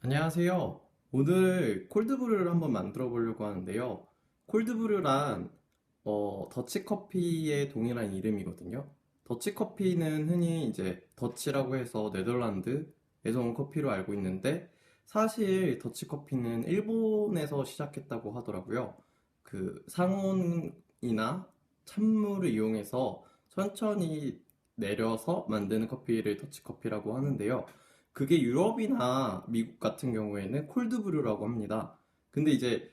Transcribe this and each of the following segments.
안녕하세요. 오늘 콜드브루를 한번 만들어 보려고 하는데요. 콜드브루란 더치커피의 동일한 이름이거든요. 더치커피는 흔히 이제 더치라고 해서 네덜란드에서 온 커피로 알고 있는데 사실 더치커피는 일본에서 시작했다고 하더라고요. 그 상온이나 찬물을 이용해서 천천히 내려서 만드는 커피를 더치커피라고 하는데요. 그게 유럽이나 미국 같은 경우에는 콜드브루라고 합니다. 근데 이제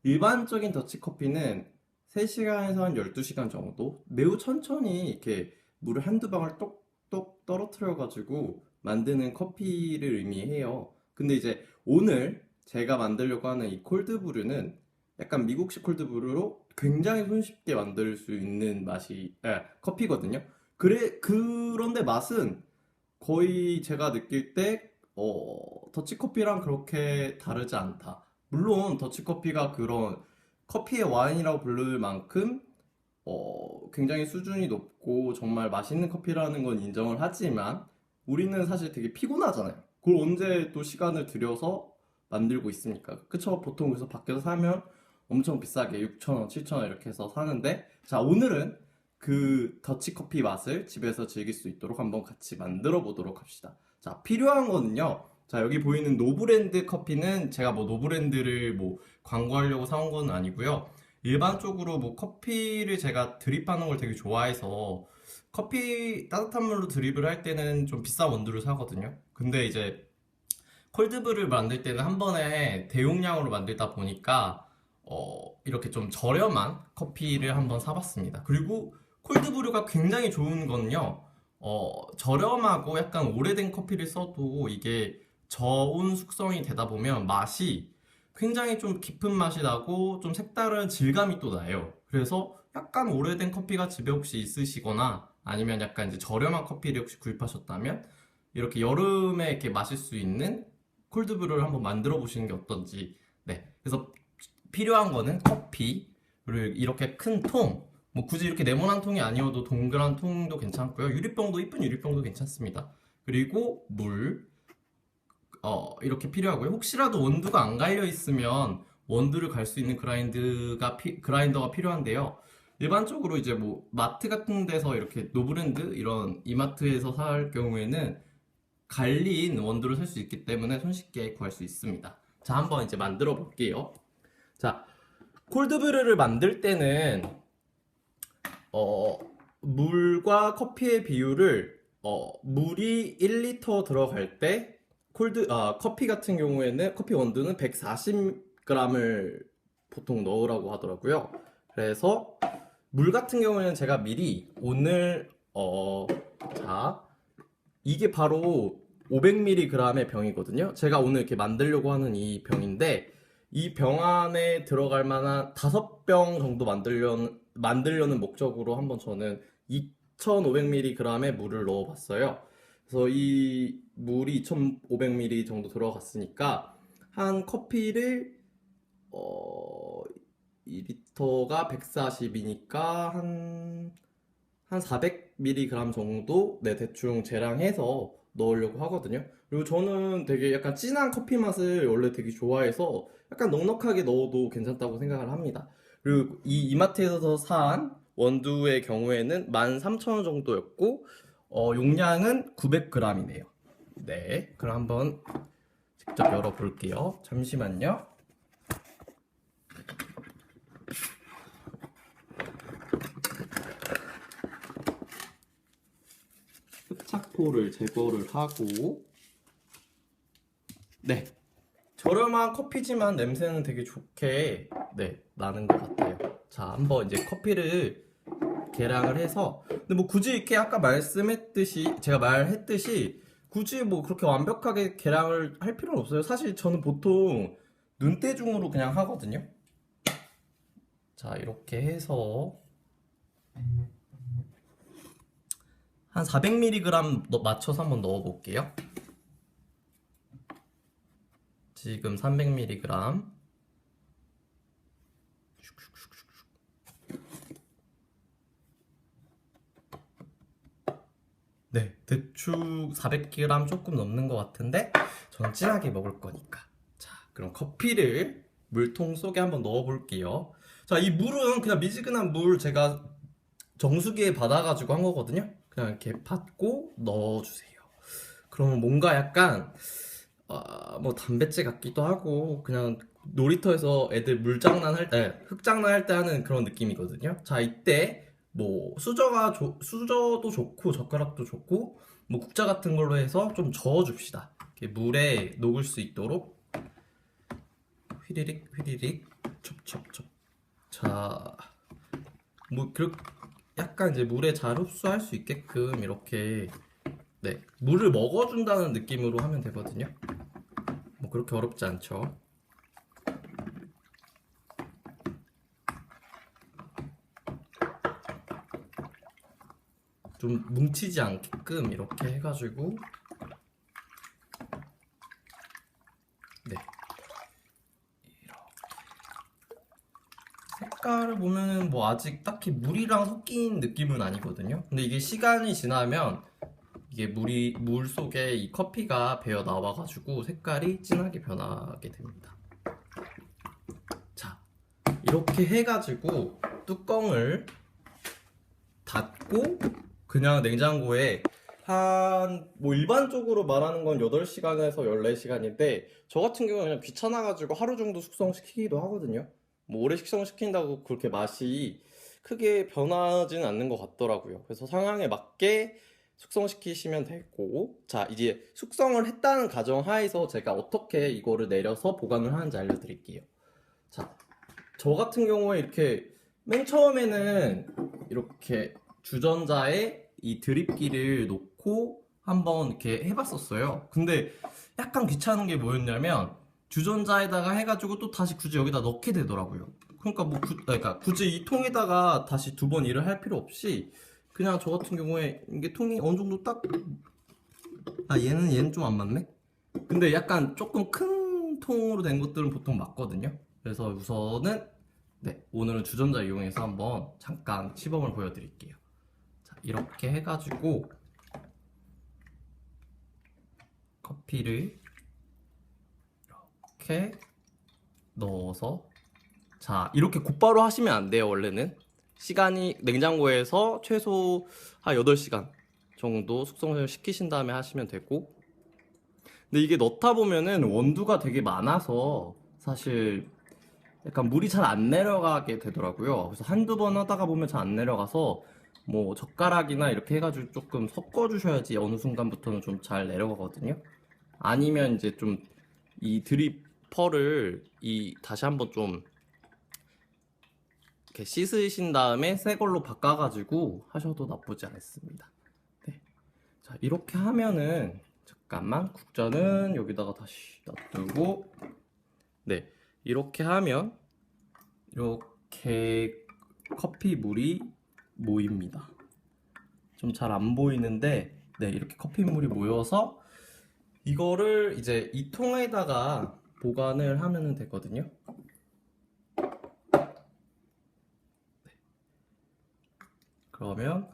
일반적인 더치커피는 3시간에서 한 12시간 정도 매우 천천히 이렇게 물을 한두 방울 똑똑 떨어뜨려 가지고 만드는 커피를 의미해요. 근데 이제 오늘 제가 만들려고 하는 이 콜드브루는 약간 미국식 콜드브루로 굉장히 손쉽게 만들 수 있는 커피거든요. 그런데 맛은 거의 제가 느낄 때, 더치커피랑 그렇게 다르지 않다. 물론, 더치커피가 그런 커피의 와인이라고 부를 만큼, 굉장히 수준이 높고 정말 맛있는 커피라는 건 인정을 하지만, 우리는 사실 되게 피곤하잖아요. 그걸 언제 또 시간을 들여서 만들고 있습니까? 그쵸? 보통 그래서 밖에서 사면 엄청 비싸게 6,000원, 7,000원 이렇게 해서 사는데, 자, 오늘은 그 더치커피 맛을 집에서 즐길 수 있도록 한번 같이 만들어 보도록 합시다. 자, 필요한 거는요. 자, 여기 보이는 노브랜드 커피는 제가 뭐 노브랜드를 뭐 광고하려고 사온 건 아니고요. 일반적으로 뭐 커피를 제가 드립하는 걸 되게 좋아해서 커피 따뜻한 물로 드립을 할 때는 좀 비싼 원두를 사거든요. 근데 이제 콜드브루를 만들 때는 한 번에 대용량으로 만들다 보니까 이렇게 좀 저렴한 커피를 한번 사봤습니다. 그리고 콜드브루가 굉장히 좋은 건요. 저렴하고 약간 오래된 커피를 써도 이게 저온 숙성이 되다 보면 맛이 굉장히 좀 깊은 맛이 나고 좀 색다른 질감이 또 나요. 그래서 약간 오래된 커피가 집에 혹시 있으시거나 아니면 약간 이제 저렴한 커피를 혹시 구입하셨다면 이렇게 여름에 이렇게 마실 수 있는 콜드브루를 한번 만들어 보시는 게 어떤지. 네. 그래서 필요한 거는 커피를 이렇게 큰 통, 뭐 굳이 이렇게 네모난 통이 아니어도 동그란 통도 괜찮고요. 유리병도 이쁜 유리병도 괜찮습니다. 그리고 물, 이렇게 필요하고요. 혹시라도 원두가 안 갈려 있으면 원두를 갈 수 있는 그라인더가 필요한데요. 일반적으로 이제 뭐 마트 같은 데서 이렇게 노브랜드 이런 이마트에서 살 경우에는 갈린 원두를 살 수 있기 때문에 손쉽게 구할 수 있습니다. 자, 한번 이제 만들어 볼게요. 자, 콜드브루를 만들 때는 어, 물과 커피의 비율을 물이 1리터 들어갈 때 커피 같은 경우에는 커피 원두는 140g을 보통 넣으라고 하더라고요. 그래서 물 같은 경우에는 제가 미리 오늘 자, 이게 바로 500mg의 병이거든요. 제가 오늘 이렇게 만들려고 하는 이 병인데 이 병 안에 들어갈 만한 5병 정도 만들려는 목적으로 한번 저는 2500mg의 물을 넣어봤어요. 그래서 이 물이 2500ml 정도 들어갔으니까 한 커피를 어, 2리터가 140이니까 한 400mg 정도 네, 대충 재량해서 넣으려고 하거든요. 그리고 저는 되게 약간 진한 커피 맛을 원래 되게 좋아해서 약간 넉넉하게 넣어도 괜찮다고 생각을 합니다. 그리고 이 이마트에서 산 원두의 경우에는 13,000원 정도였고 용량은 900g이네요. 네, 그럼 한번 직접 열어볼게요. 잠시만요. 흡착포를 제거를 하고 네, 저렴한 커피지만 냄새는 되게 좋게 네, 나는 것 같아요. 자, 한번 이제 커피를 계량을 해서 근데 뭐 굳이 이렇게 아까 말씀했듯이 제가 말했듯이 굳이 뭐 그렇게 완벽하게 계량을 할 필요는 없어요. 사실 저는 보통 눈대중으로 그냥 하거든요. 자, 이렇게 해서 한 400mg 맞춰서 한번 넣어볼게요. 지금 300mg. 네, 대충 400g 조금 넘는 것 같은데 저는 진하게 먹을 거니까. 자, 그럼 커피를 물통 속에 한번 넣어 볼게요. 자, 이 물은 그냥 미지근한 물 제가 정수기에 받아가지고 한 거거든요. 그냥 이렇게 받고 넣어주세요. 그러면 뭔가 약간 뭐 단백질 같기도 하고 그냥 놀이터에서 애들 물장난 할 때, 흙장난 할 때 하는 그런 느낌이거든요. 자, 이때 뭐 수저도 좋고 젓가락도 좋고 뭐 국자 같은 걸로 해서 좀 저어줍시다. 이렇게 물에 녹을 수 있도록 휘리릭 휘리릭 첩첩첩. 자, 뭐 약간 이제 물에 잘 흡수할 수 있게끔 이렇게 네, 물을 먹어준다는 느낌으로 하면 되거든요. 뭐 그렇게 어렵지 않죠. 좀 뭉치지 않게끔 이렇게 해가지고 네, 색깔을 보면은 뭐 아직 딱히 물이랑 섞인 느낌은 아니거든요. 근데 이게 시간이 지나면 이게 물 속에 이 커피가 배어 나와가지고 색깔이 진하게 변하게 됩니다. 자, 이렇게 해가지고 뚜껑을 닫고 그냥 냉장고에 뭐 일반적으로 말하는 건 8시간에서 14시간인데 저 같은 경우는 그냥 귀찮아가지고 하루 정도 숙성시키기도 하거든요. 뭐 오래 숙성시킨다고 그렇게 맛이 크게 변하지는 않는 것 같더라고요. 그래서 상황에 맞게 숙성시키시면 되고, 자, 이제 숙성을 했다는 가정하에서 제가 어떻게 이거를 내려서 보관을 하는지 알려드릴게요. 자, 저 같은 경우에 이렇게 맨 처음에는 이렇게 주전자에 이 드립기를 놓고 한번 이렇게 해봤었어요. 근데 약간 귀찮은 게 뭐였냐면 주전자에다가 해가지고 또 다시 굳이 여기다 넣게 되더라고요. 그러니까 그러니까 굳이 이 통에다가 다시 2번 일을 할 필요 없이 그냥 저 같은 경우에 이게 통이 어느 정도 얘는 좀 안 맞네? 근데 약간 조금 큰 통으로 된 것들은 보통 맞거든요. 그래서 우선은 네, 오늘은 주전자 이용해서 한번 잠깐 시범을 보여드릴게요. 자, 이렇게 해가지고 커피를 이렇게 넣어서 자, 이렇게 곧바로 하시면 안 돼요, 원래는. 시간이 냉장고에서 최소 한 8시간 정도 숙성을 시키신 다음에 하시면 되고 근데 이게 넣다 보면은 원두가 되게 많아서 사실 약간 물이 잘 안 내려가게 되더라고요. 그래서 한두 번 하다가 보면 잘 안 내려가서 뭐 젓가락이나 이렇게 해가지고 조금 섞어주셔야지 어느 순간부터는 좀 잘 내려가거든요. 아니면 이제 좀 이 드리퍼를 다시 한번 좀 이렇게 씻으신 다음에 새 걸로 바꿔가지고 하셔도 나쁘지 않습니다. 네. 자, 이렇게 하면은 잠깐만 국자는 여기다가 다시 놔두고 네, 이렇게 하면 이렇게 커피 물이 모입니다. 좀 잘 안 보이는데 네, 이렇게 커피 물이 모여서 이거를 이제 이 통에다가 보관을 하면 되거든요. 네. 그러면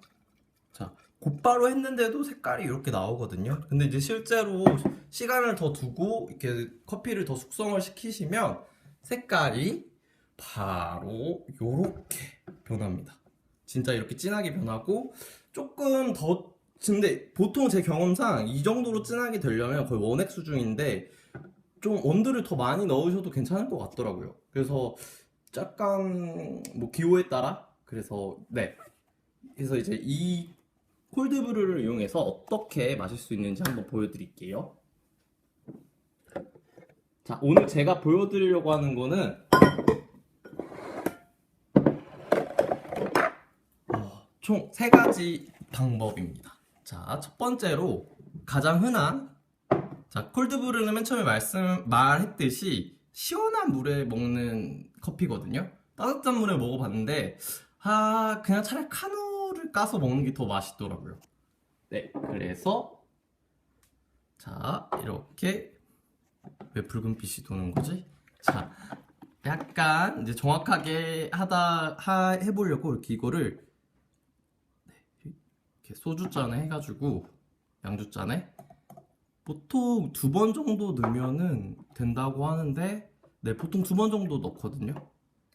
자, 곧바로 했는데도 색깔이 이렇게 나오거든요. 근데 이제 실제로 시간을 더 두고 이렇게 커피를 더 숙성을 시키시면 색깔이 바로 이렇게 변합니다. 진짜 이렇게 진하게 변하고 조금 더 근데 보통 제 경험상 이 정도로 진하게 되려면 거의 원액 수준인데 좀 원두를 더 많이 넣으셔도 괜찮을 것 같더라고요. 그래서 약간 뭐 기호에 따라 그래서 네. 그래서 이제 이 콜드브루를 이용해서 어떻게 마실 수 있는지 한번 보여드릴게요. 자, 오늘 제가 보여드리려고 하는 거는 총 3가지 방법입니다. 자, 첫 번째로 가장 흔한 자, 콜드브루는 맨 처음에 말했듯이 시원한 물에 먹는 커피거든요. 따뜻한 물에 먹어봤는데 그냥 차라리 카누를 까서 먹는 게 더 맛있더라고요. 네, 그래서 자, 이렇게 왜 붉은빛이 도는 거지? 자, 약간 이제 정확하게 해보려고 이렇게 이거를 이렇게 소주잔에 해가지고 양주잔에 보통 2번 정도 넣으면은 된다고 하는데, 네, 보통 2번 정도 넣거든요.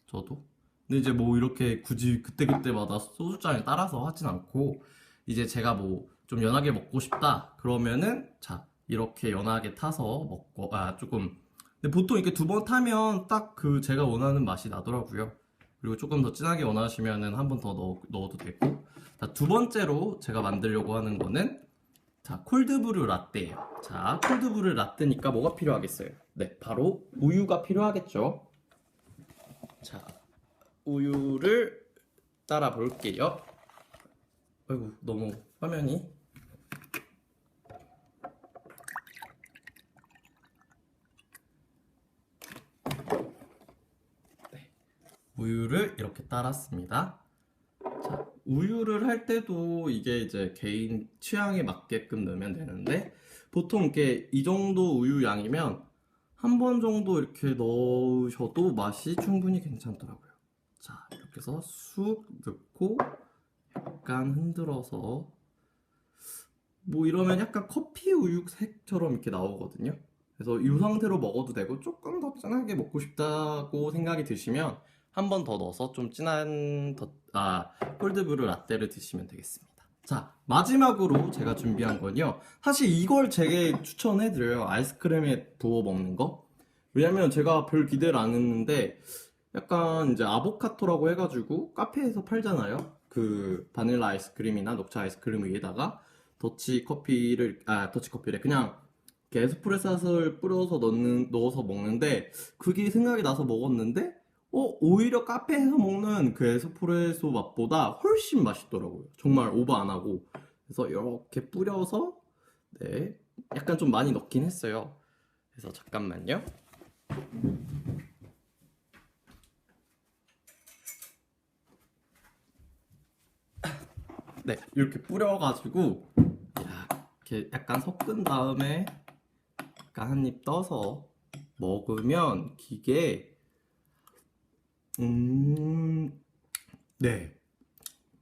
저도. 근데 이제 뭐 이렇게 굳이 그때그때마다 소주잔에 따라서 하진 않고, 이제 제가 뭐 좀 연하게 먹고 싶다 그러면은 자 이렇게 연하게 타서 먹고 조금, 근데 보통 이렇게 2번 타면 딱 그 제가 원하는 맛이 나더라고요. 그리고 조금 더 진하게 원하시면은 한 번 더 넣어도 되고. 자, 2번째로 제가 만들려고 하는 거는 자, 콜드브루 라떼예요. 자, 콜드브루 라떼니까 뭐가 필요하겠어요? 네, 바로 우유가 필요하겠죠. 자, 우유를 따라 볼게요. 아이고, 너무 화면이. 네, 우유를 이렇게 따랐습니다. 자, 우유를 할 때도 이게 이제 개인 취향에 맞게끔 넣으면 되는데, 보통 이렇게 이 정도 우유 양이면 한 번 정도 이렇게 넣으셔도 맛이 충분히 괜찮더라고요. 자, 이렇게 해서 쑥 넣고 약간 흔들어서, 뭐 이러면 약간 커피 우유색처럼 이렇게 나오거든요. 그래서 이 상태로 먹어도 되고, 조금 더 진하게 먹고 싶다고 생각이 드시면 한 번 더 넣어서 좀 진한 콜드브루 라떼를 드시면 되겠습니다. 자, 마지막으로 제가 준비한 건요, 사실 이걸 제게 추천해드려요. 아이스크림에 부어 먹는 거. 왜냐면 제가 별 기대를 안 했는데, 약간 이제 아보카토라고 해가지고 카페에서 팔잖아요. 그 바닐라 아이스크림이나 녹차 아이스크림 위에다가 더치커피를 그냥 이렇게 에스프레소를 뿌려서 넣어서 먹는데, 그게 생각이 나서 먹었는데 오히려 카페에서 먹는 그 에스프레소 맛보다 훨씬 맛있더라고요. 정말 오버 안 하고. 그래서 이렇게 뿌려서, 네, 약간 좀 많이 넣긴 했어요. 그래서 잠깐만요. 네, 이렇게 뿌려가지고 이렇게 약간 섞은 다음에 약간 한 입 떠서 먹으면 이게 네,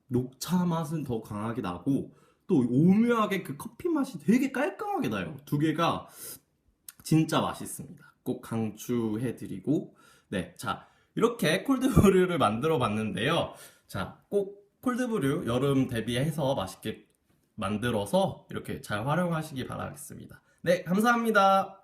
녹차 맛은 더 강하게 나고, 또 오묘하게 그 커피 맛이 되게 깔끔하게 나요. 두 개가 진짜 맛있습니다. 꼭 강추해드리고, 네, 자, 이렇게 콜드브루를 만들어 봤는데요. 자, 꼭 콜드브루 여름 대비해서 맛있게 만들어서 이렇게 잘 활용하시기 바라겠습니다. 네, 감사합니다.